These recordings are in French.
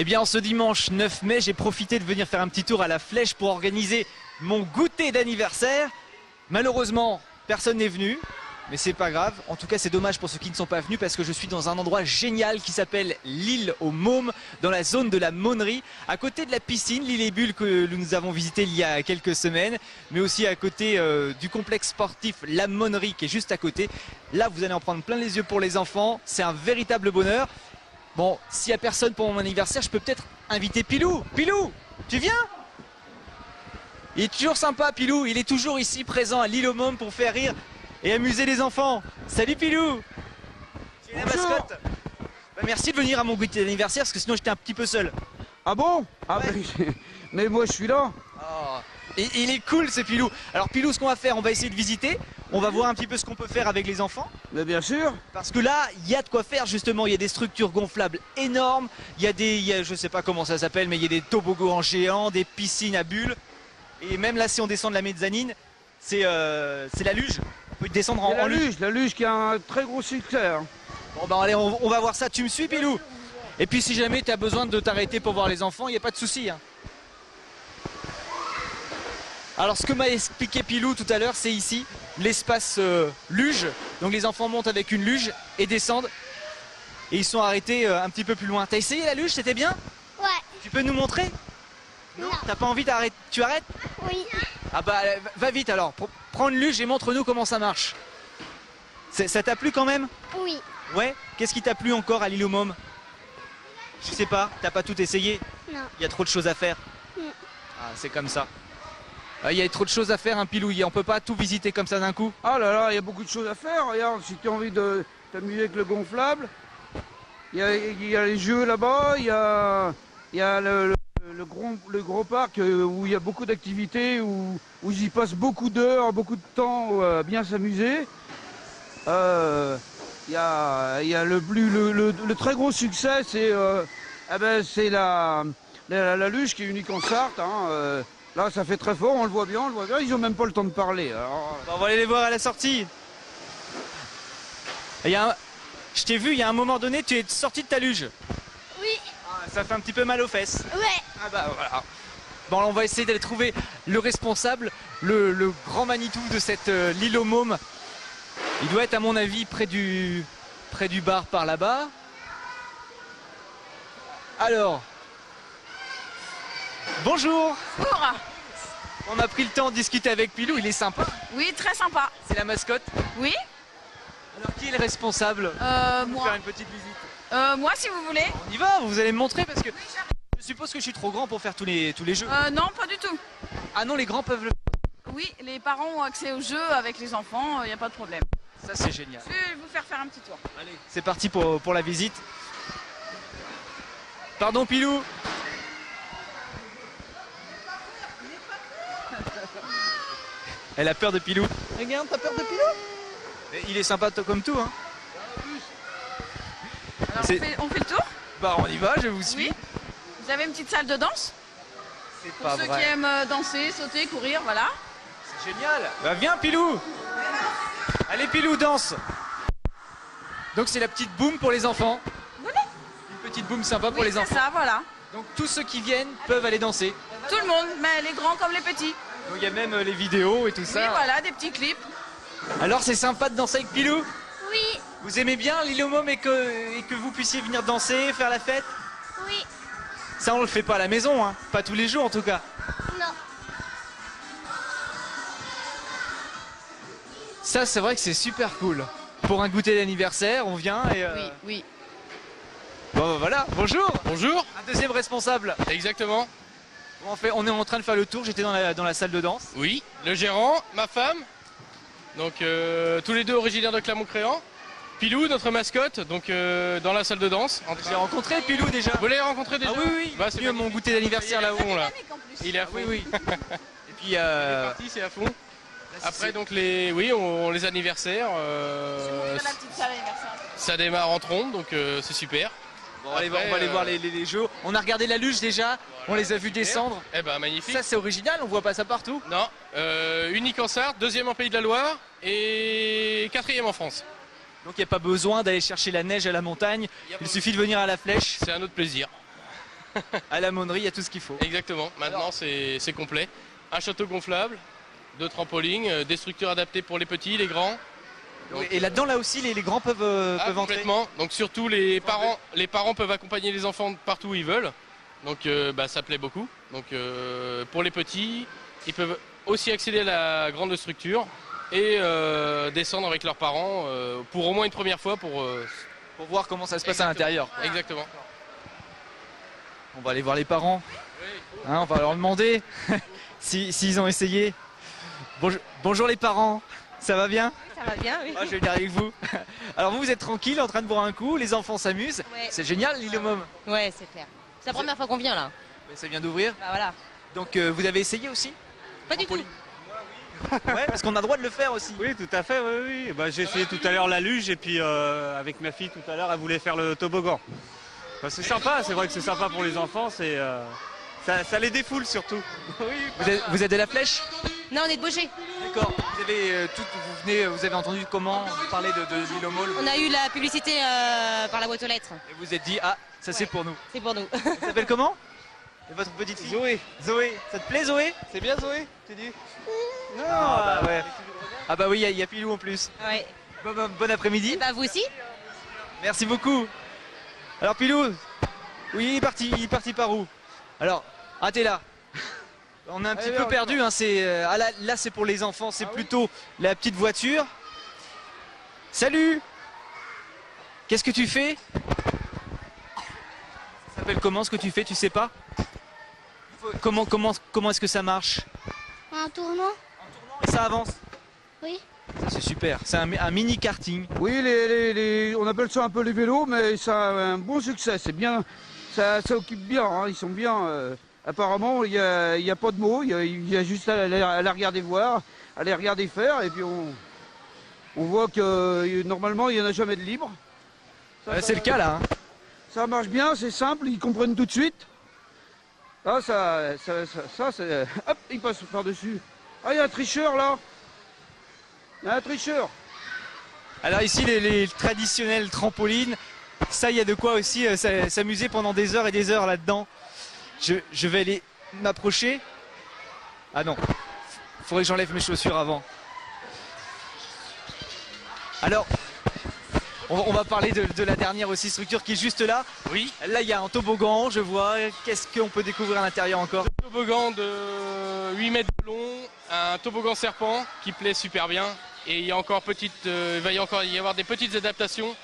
bien, ce dimanche 9 mai, j'ai profité de venir faire un petit tour à la Flèche pour organiser mon goûter d'anniversaire. Malheureusement, personne n'est venu, mais c'est pas grave. En tout cas, c'est dommage pour ceux qui ne sont pas venus parce que je suis dans un endroit génial qui s'appelle l'île aux Mômes, dans la zone de la Monnerie, à côté de la piscine, l'île et Bulles que nous avons visité il y a quelques semaines, mais aussi à côté du complexe sportif La Monnerie qui est juste à côté. Là, vous allez en prendre plein les yeux pour les enfants. C'est un véritable bonheur. Bon, s'il n'y a personne pour mon anniversaire, je peux peut-être inviter Pilou. Pilou, tu viens? Il est toujours sympa, Pilou. Il est toujours ici présent à l'île aux Mômes pour faire rire et amuser les enfants. Salut Pilou. Tu es la mascotte. Bah, merci de venir à mon goûter d'anniversaire parce que sinon j'étais un petit peu seul. Ah bon? Ah ouais. Mais moi je suis là. Oh. Et il est cool ce Pilou. Alors Pilou, ce qu'on va faire, on va essayer de visiter. On va voir un petit peu ce qu'on peut faire avec les enfants. Mais bien sûr. Parce que là, il y a de quoi faire justement. Il y a des structures gonflables énormes. Je sais pas comment ça s'appelle, mais il y a des toboggans géants, des piscines à bulles. Et même là, si on descend de la mezzanine, c'est la luge. On peut descendre en luge. La luge qui a un très gros succès. Hein. Bon bah allez, on va voir ça. Tu me suis, Pilou? Et puis si jamais tu as besoin de t'arrêter pour voir les enfants, il n'y a pas de souci. Hein. Alors ce que m'a expliqué Pilou tout à l'heure, c'est ici l'espace luge. Donc les enfants montent avec une luge et descendent. Et ils sont arrêtés un petit peu plus loin. T'as essayé la luge? C'était bien? Ouais. Tu peux nous montrer? Non. T'as pas envie d'arrêter? Tu arrêtes? Oui. Ah bah va vite alors. Prends une luge et montre-nous comment ça marche. Ça t'a plu quand même? Oui. Ouais. Qu'est-ce qui t'a plu encore à l'île aux Mômes? Je sais pas. T'as pas tout essayé? Non. Il y a trop de choses à faire. Ah, c'est comme ça. Il y a trop de choses à faire, hein, Pilou. On peut pas tout visiter comme ça d'un coup. Ah là là, il y a beaucoup de choses à faire. Regarde, si tu as envie de t'amuser avec le gonflable, il y a les jeux là-bas, il y a le gros parc où il y a beaucoup d'activités, où j'y passe beaucoup d'heures, beaucoup de temps à bien s'amuser. Il y a le très gros succès, c'est la luge qui est unique en Sarthe. Hein, là, ça fait très fort, on le voit bien, ils n'ont même pas le temps de parler. Alors... On va aller les voir à la sortie. Je t'ai vu, il y a un moment donné, tu es sorti de ta luge. Oui. Ah, ça fait un petit peu mal aux fesses. Ouais. Ah bah voilà. Bon, on va essayer d'aller trouver le responsable, le grand Manitou de cette l'île aux Mômes. Il doit être à mon avis près du bar par là-bas. Alors, bonjour. Bonjour. On a pris le temps de discuter avec Pilou, il est sympa. Oui, très sympa. C'est la mascotte. Oui. Alors qui est le responsable? Moi. Faire une petite visite. Moi, si vous voulez. On y va, vous allez me montrer parce que je suppose que je suis trop grand pour faire tous les jeux. Non, pas du tout. Ah non, les grands peuvent le faire. Oui, les parents ont accès aux jeux avec les enfants, il n'y a pas de problème. Ça c'est génial. Je vais vous faire un petit tour. Allez, c'est parti pour la visite. Pardon Pilou. Elle a peur de Pilou. Regarde, t'as peur de Pilou? Mais il est sympa comme tout, hein. Alors on fait le tour? Bah on y va, je vous suis. Oui. Vous avez une petite salle de danse? C'est pour pas ceux vrai. qui aiment danser, sauter, courir, voilà. C'est génial. Bah viens Pilou. Allez Pilou, danse. Donc c'est la petite boum pour les enfants. Voilà. Une petite boum sympa pour les enfants. C'est ça, voilà. Donc tous ceux qui viennent peuvent aller danser. Tout le monde, mais les grands comme les petits. Donc il y a même les vidéos et tout ça. Oui, voilà, des petits clips. Alors c'est sympa de danser avec Pilou? Oui. Vous aimez bien l'île aux Mômes et que vous puissiez venir danser, faire la fête? Oui. Ça on le fait pas à la maison, hein. Pas tous les jours en tout cas. Non. Ça c'est vrai que c'est super cool. Pour un goûter d'anniversaire, on vient et... Oui, oui. Bon bah, voilà, bonjour. Bonjour. Un deuxième responsable. Exactement. Bon, on est en train de faire le tour, j'étais dans la salle de danse. Oui, le gérant, ma femme, donc tous les deux originaires de Clermont-Ferrand. Pilou, notre mascotte, donc dans la salle de danse. J'ai rencontré Pilou déjà. Vous l'avez rencontré déjà? Ah oui, oui, bah, c'est venu à mon goûter d'anniversaire là-haut. Là. Il est à fond. Oui, oui. Et puis... Il est parti, c'est à fond. Après donc les anniversaires, La petite salle anniversaire. ça démarre en trombe, donc c'est super. Bon, on va aller voir les jeux. On a regardé la luge déjà, on les a vus descendre. Eh ben magnifique. Ça c'est original, on voit pas ça partout. Non, unique en Sarthe, deuxième en Pays de la Loire et quatrième en France. Donc il n'y a pas besoin d'aller chercher la neige à la montagne, il suffit de venir à la Flèche. C'est un autre plaisir. À l'aumônerie, il y a tout ce qu'il faut. Exactement, maintenant c'est complet. Un château gonflable, 2 trampolines, des structures adaptées pour les petits, les grands. Donc, Et là-dedans, là aussi, les grands peuvent entrer. complètement. Donc surtout les parents peuvent accompagner les enfants partout où ils veulent. Donc ça plaît beaucoup. Donc pour les petits, ils peuvent aussi accéder à la grande structure et descendre avec leurs parents pour au moins une première fois pour Pour voir comment ça se passe à l'intérieur. Exactement. On va aller voir les parents. Hein, on va leur demander s'ils ont essayé. Bonjour les parents, ça va bien? Ça va bien, oui. Je vais venir avec vous. Alors vous êtes tranquille en train de boire un coup, les enfants s'amusent. Ouais. C'est génial l'île aux Mômes. Ouais, c'est clair. C'est la première fois qu'on vient là. Mais ça vient d'ouvrir. Bah voilà. Donc vous avez essayé aussi? Pas du tout. Ouais, parce qu'on a le droit de le faire aussi. Oui, tout à fait, oui. Bah, j'ai essayé tout à l'heure la luge et puis avec ma fille tout à l'heure, elle voulait faire le toboggan. Bah, c'est sympa, c'est vrai que c'est sympa pour les enfants, ça les défoule surtout. Oui. Vous êtes de la Flèche? Non, on est de Beaugé. D'accord. Vous avez entendu comment parler de l'île aux Mômes On a eu la publicité par la boîte aux lettres. et vous êtes dit ça c'est pour nous. C'est pour nous. Vous s'appelle comment? Votre petite fille? Zoé. Zoé. Ça te plaît Zoé? C'est bien Zoé, tu dis? Non, Ah bah ouais. Ah bah oui, il y a Pilou en plus. Ouais. Bon après-midi. Et bah vous aussi. Merci beaucoup. Alors Pilou, oui, il est parti par où? Alors, t'es là. On est un petit peu perdu. Hein, là c'est pour les enfants, c'est plutôt la petite voiture. Salut. Qu'est-ce que tu fais? Ça s'appelle comment ce que tu fais? Tu sais pas? Comment est-ce que ça marche? Un tournant? Et ça avance? Oui. Ça c'est super. C'est un mini karting. Oui, on appelle ça un peu les vélos, mais ça a un bon succès. C'est bien, ça occupe bien. Hein, ils sont bien. Apparemment, il y a pas de mots. Il y a juste à la regarder voir, à les regarder faire, et puis on voit que normalement il y en a jamais de libre. C'est le cas là. Hein. Ça marche bien, c'est simple, ils comprennent tout de suite. Là, c'est... Hop, il passe par-dessus. Ah, il y a un tricheur là. Il y a un tricheur. Alors ici, les traditionnelles trampolines, ça, il y a de quoi aussi s'amuser pendant des heures et des heures là-dedans. Je vais aller m'approcher. Ah non, faudrait que j'enlève mes chaussures avant. Alors, on va parler de la dernière aussi structure qui est juste là. Oui. Là, il y a un toboggan, je vois. Qu'est-ce qu'on peut découvrir à l'intérieur encore? Un toboggan de 8 mètres de long, un toboggan serpent qui plaît super bien. Et il va encore y avoir des petites adaptations,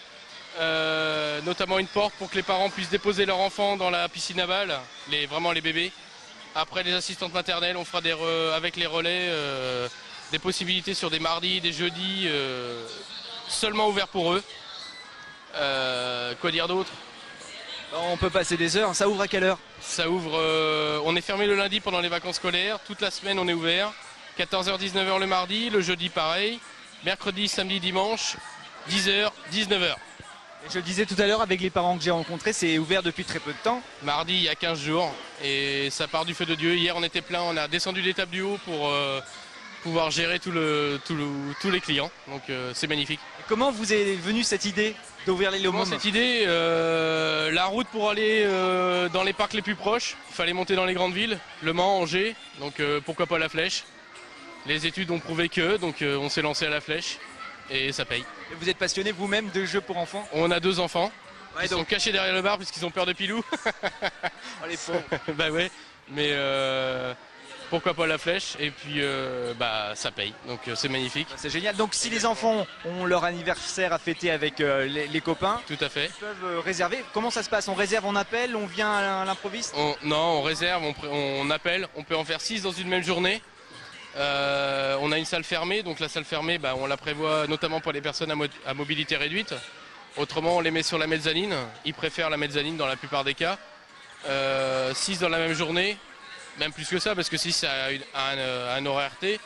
notamment une porte pour que les parents puissent déposer leur enfant dans la piscine aval, vraiment les bébés. Après les assistantes maternelles, on fera avec les relais des possibilités sur des mardis, des jeudis, seulement ouverts pour eux. Quoi dire d'autre? On peut passer des heures. Ça ouvre à quelle heure? Ça ouvre, on est fermé le lundi pendant les vacances scolaires, toute la semaine on est ouvert. 14h, 19h le mardi, le jeudi pareil, mercredi, samedi, dimanche, 10h, 19h. Je le disais tout à l'heure avec les parents que j'ai rencontrés, c'est ouvert depuis très peu de temps. Mardi, il y a 15 jours et ça part du feu de Dieu. Hier, on était plein, on a descendu l'étape du haut pour pouvoir gérer tous les clients. Donc c'est magnifique. Et comment vous est venue cette idée d'ouvrir l'île aux Mômes? Cette idée, la route pour aller dans les parcs les plus proches, il fallait monter dans les grandes villes, Le Mans, Angers, donc pourquoi pas la Flèche. Les études ont prouvé que, donc on s'est lancé à la Flèche et ça paye. Et vous êtes passionné vous-même de jeux pour enfants? On a 2 enfants, Ouais, ils sont cachés derrière le bar puisqu'ils ont peur de Pilou. Oh, les pauvres. Bah ouais, mais pourquoi pas la Flèche et puis ça paye, donc c'est magnifique. C'est génial. Donc si les enfants ont leur anniversaire à fêter avec les copains, Tout à fait. ils peuvent réserver. Comment ça se passe? On réserve, on appelle, on vient à l'improviste? On réserve, on appelle, on peut en faire 6 dans une même journée. On a une salle fermée, donc la salle fermée, on la prévoit notamment pour les personnes à mobilité réduite. Autrement, on les met sur la mezzanine. Ils préfèrent la mezzanine dans la plupart des cas. 6 dans la même journée, même plus que ça, parce que 6 c'est un horaire T.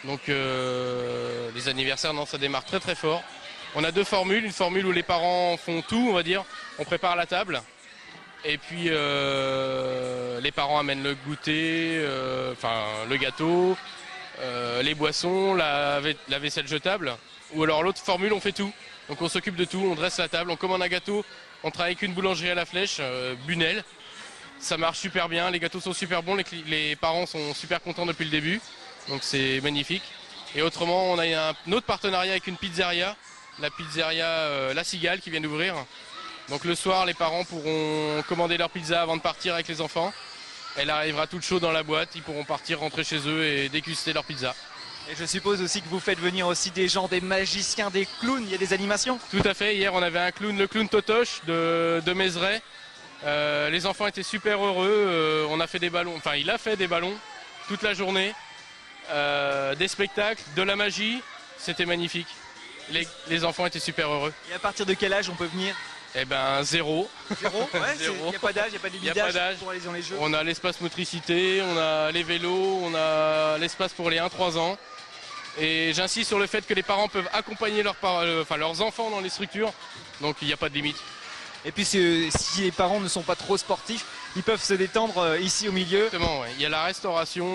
Donc les anniversaires, non, ça démarre très très fort. On a 2 formules, une formule où les parents font tout, on va dire. On prépare la table. Et puis les parents amènent le goûter, le gâteau, les boissons, la vaisselle jetable. Ou alors l'autre formule, on fait tout. Donc on s'occupe de tout, on dresse la table, on commande un gâteau, on travaille avec une boulangerie à la Flèche, Bunel. Ça marche super bien, les gâteaux sont super bons, les parents sont super contents depuis le début, donc c'est magnifique. Et autrement, on a un autre partenariat avec une pizzeria, la pizzeria La Cigale qui vient d'ouvrir. Donc le soir, les parents pourront commander leur pizza avant de partir avec les enfants. Elle arrivera toute chaude dans la boîte, ils pourront partir, rentrer chez eux et déguster leur pizza. Et je suppose aussi que vous faites venir aussi des gens, des magiciens, des clowns, il y a des animations? Tout à fait, hier on avait un clown, le clown Totoche de Mézeray. Les enfants étaient super heureux, on a fait des ballons, enfin il a fait des ballons toute la journée, des spectacles, de la magie, c'était magnifique. Les enfants étaient super heureux. Et à partir de quel âge on peut venir? Eh ben 0. 0? Ouais, il n'y a pas d'âge, il n'y a pas de limite d'âge pour aller dans les jeux. On a l'espace motricité, on a les vélos, on a l'espace pour les 1-3 ans. Et j'insiste sur le fait que les parents peuvent accompagner leurs enfants dans les structures, donc il n'y a pas de limite. Et puis si les parents ne sont pas trop sportifs, ils peuvent se détendre ici au milieu. Exactement, ouais. Il y a la restauration,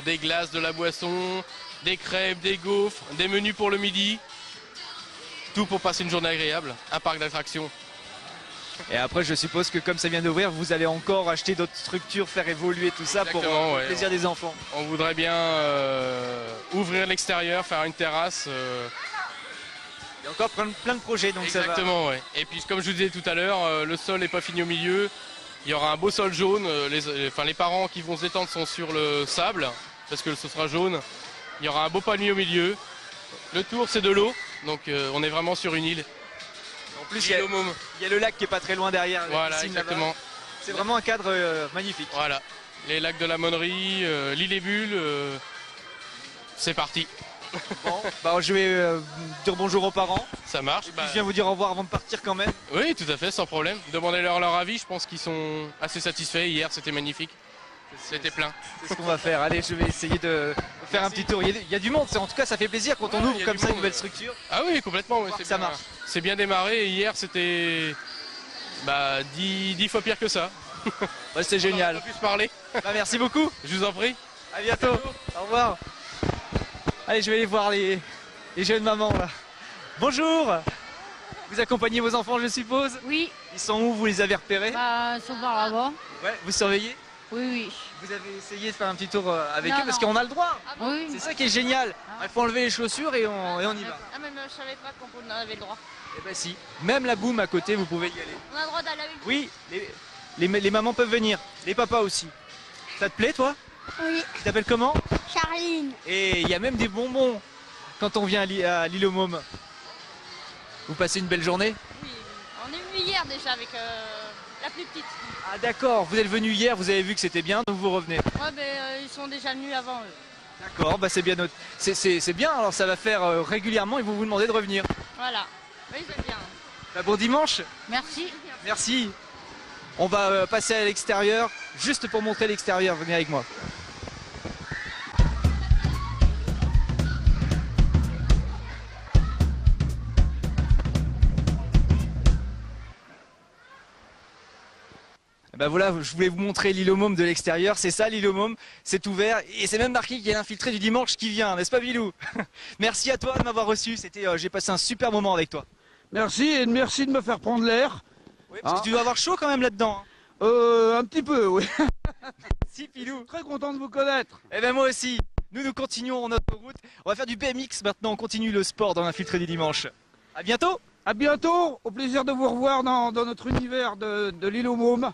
des glaces, de la boisson, des crêpes, des gaufres, des menus pour le midi. Tout pour passer une journée agréable, un parc d'attractions. Et après, je suppose que comme ça vient d'ouvrir, vous allez encore acheter d'autres structures, faire évoluer tout ça pour le plaisir des enfants. On voudrait bien ouvrir l'extérieur, faire une terrasse. Il y a encore plein de projets, donc exactement, ouais. Et puis comme je vous disais tout à l'heure, le sol n'est pas fini au milieu. Il y aura un beau sol jaune. Les parents qui vont se détendre sont sur le sable, parce que ce sera jaune. Il y aura un beau palmier au milieu. Le tour, c'est de l'eau, donc on est vraiment sur une île. En plus, il y a le lac qui est pas très loin derrière. Voilà, exactement. C'est vraiment un cadre magnifique. Voilà, les lacs de la Monnerie, l'île et Bulles, c'est parti. Bon, bah, je vais dire bonjour aux parents. Ça marche. Et puis je viens vous dire au revoir avant de partir quand même. Oui, tout à fait, sans problème. Demandez-leur leur avis, je pense qu'ils sont assez satisfaits. Hier, c'était magnifique. C'était plein. C'est ce qu'on va faire. Allez, je vais essayer de faire un petit tour. Il y a du monde, en tout cas ça fait plaisir quand on ouvre comme ça une nouvelle structure. Ah oui, complètement. Ouais, ça marche. C'est bien démarré et hier c'était 10 fois pire que ça. Ouais, c'est génial. On peut plus parler. Bah, merci beaucoup. Je vous en prie. À bientôt. Au revoir. Allez, je vais aller voir les jeunes mamans là. Bonjour. Vous accompagnez vos enfants, je suppose? Oui. Ils sont où? Vous les avez repérés? Ils sont par là-bas. Ouais, vous surveillez? Oui, oui. Vous avez essayé de faire un petit tour avec eux parce qu'on a le droit. Ah, oui. C'est ça qui est génial. Il faut enlever les chaussures et on y va. Ah mais je savais pas qu'on avait le droit. Eh ben si. Même la boum à côté, vous pouvez y aller. On a le droit d'aller avec vous? Oui, les mamans peuvent venir. Les papas aussi. Ça te plaît toi? Oui. Tu t'appelles comment? Charline. Et il y a même des bonbons quand on vient à l'île aux Mômes. Vous passez une belle journée? Oui, on est venu hier déjà avec la plus petite. Ah d'accord, vous êtes venu hier, vous avez vu que c'était bien, donc vous revenez. Ouais, mais ils sont déjà venus avant eux. D'accord, bah c'est bien noté. C'est bien, alors ça va faire régulièrement, ils vont vous demander de revenir. Voilà, oui, ils aiment bien. Bah, bon dimanche. Merci. Merci. On va passer à l'extérieur, juste pour montrer l'extérieur, venez avec moi. Ben voilà, je voulais vous montrer l'île aux Mômes de l'extérieur. C'est ça l'île aux Mômes, c'est ouvert et c'est même marqué qu'il y a l'infiltré du dimanche qui vient, n'est-ce pas Bilou? Merci à toi de m'avoir reçu, j'ai passé un super moment avec toi. Merci et merci de me faire prendre l'air. Oui, parce que tu dois avoir chaud quand même là-dedans. Un petit peu, oui. Si Pilou. Très content de vous connaître. Eh ben moi aussi. Nous continuons notre route. On va faire du BMX maintenant, on continue le sport dans l'infiltré du dimanche. À bientôt. À bientôt, au plaisir de vous revoir dans notre univers de l'île aux Mômes.